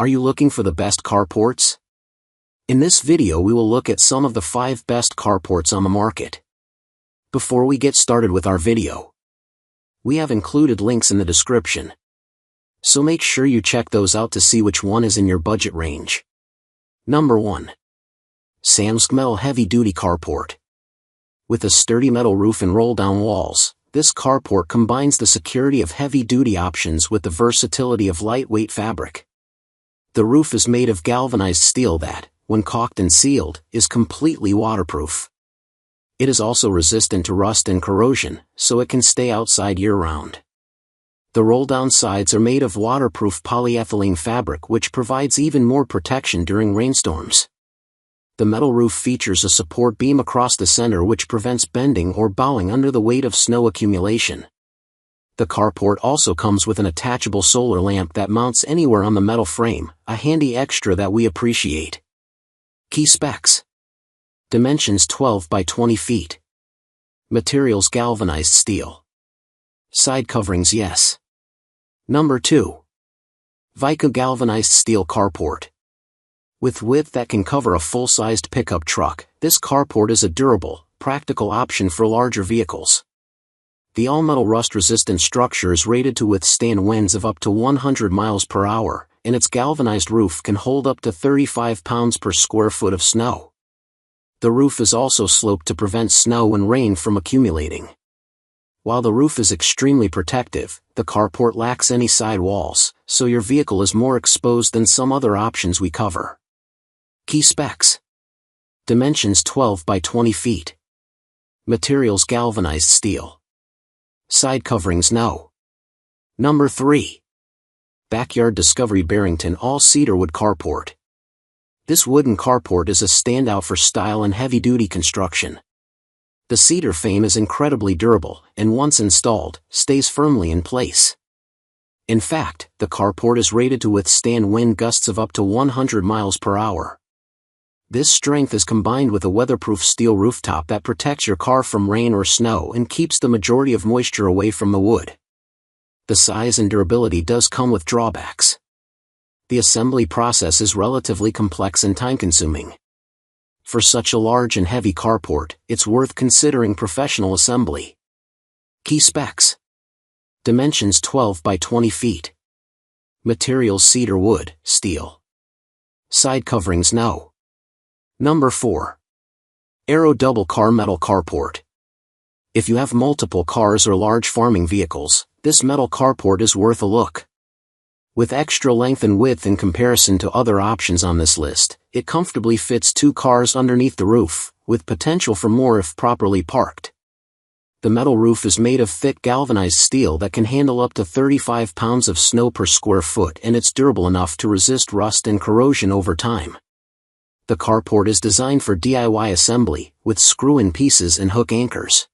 Are you looking for the best carports? In this video we will look at some of the 5 best carports on the market. Before we get started with our video, we have included links in the description, so make sure you check those out to see which one is in your budget range. Number 1. Sannwsg Metal Heavy Duty Carport. With a sturdy metal roof and roll-down walls, this carport combines the security of heavy-duty options with the versatility of lightweight fabric. The roof is made of galvanized steel that, when caulked and sealed, is completely waterproof. It is also resistant to rust and corrosion, so it can stay outside year-round. The roll-down sides are made of waterproof polyethylene fabric which provides even more protection during rainstorms. The metal roof features a support beam across the center which prevents bending or bowing under the weight of snow accumulation. The carport also comes with an attachable solar lamp that mounts anywhere on the metal frame, a handy extra that we appreciate. Key specs. Dimensions 12 by 20 feet. Materials galvanized steel. Side coverings yes. Number 2. Veikou Galvanized Steel Carport. With width that can cover a full-sized pickup truck, this carport is a durable, practical option for larger vehicles. The all-metal rust-resistant structure is rated to withstand winds of up to 100 miles per hour, and its galvanized roof can hold up to 35 pounds per square foot of snow. The roof is also sloped to prevent snow and rain from accumulating. While the roof is extremely protective, the carport lacks any side walls, so your vehicle is more exposed than some other options we cover. Key specs. Dimensions 12 by 20 feet. Materials galvanized steel. Side coverings no. Number 3. Backyard Discovery Barrington All Cedar Wood Carport. This wooden carport is a standout for style and heavy-duty construction. The cedar frame is incredibly durable, and once installed, stays firmly in place. In fact, the carport is rated to withstand wind gusts of up to 100 miles per hour. This strength is combined with a weatherproof steel rooftop that protects your car from rain or snow and keeps the majority of moisture away from the wood. The size and durability does come with drawbacks. The assembly process is relatively complex and time-consuming. For such a large and heavy carport, it's worth considering professional assembly. Key specs. Dimensions 12 by 20 feet. Materials cedar wood, steel. Side coverings no. Number 4. Aero Double Car Metal Carport. If you have multiple cars or large farming vehicles, this metal carport is worth a look. With extra length and width in comparison to other options on this list, it comfortably fits 2 cars underneath the roof, with potential for more if properly parked. The metal roof is made of thick galvanized steel that can handle up to 35 pounds of snow per square foot, and it's durable enough to resist rust and corrosion over time. The carport is designed for DIY assembly, with screw-in pieces and hook anchors.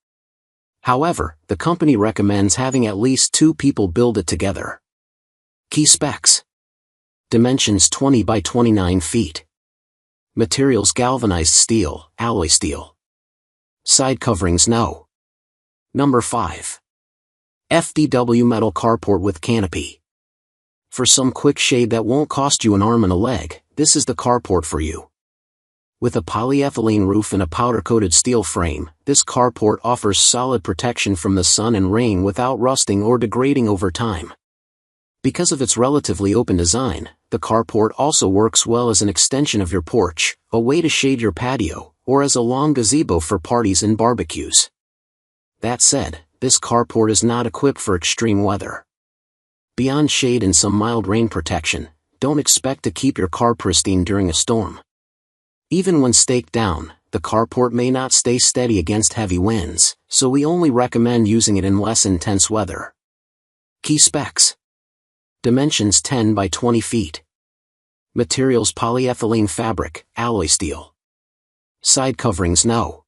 However, the company recommends having at least 2 people build it together. Key specs. Dimensions 20 by 29 feet. Materials galvanized steel, alloy steel. Side coverings no. Number 5. FDW Metal Carport with Canopy. For some quick shade that won't cost you an arm and a leg, this is the carport for you. With a polyethylene roof and a powder-coated steel frame, this carport offers solid protection from the sun and rain without rusting or degrading over time. Because of its relatively open design, the carport also works well as an extension of your porch, a way to shade your patio, or as a long gazebo for parties and barbecues. That said, this carport is not equipped for extreme weather. Beyond shade and some mild rain protection, don't expect to keep your car pristine during a storm. Even when staked down, the carport may not stay steady against heavy winds, so we only recommend using it in less intense weather. Key specs. Dimensions 10 by 20 feet. Materials polyethylene fabric, alloy steel. Side coverings no.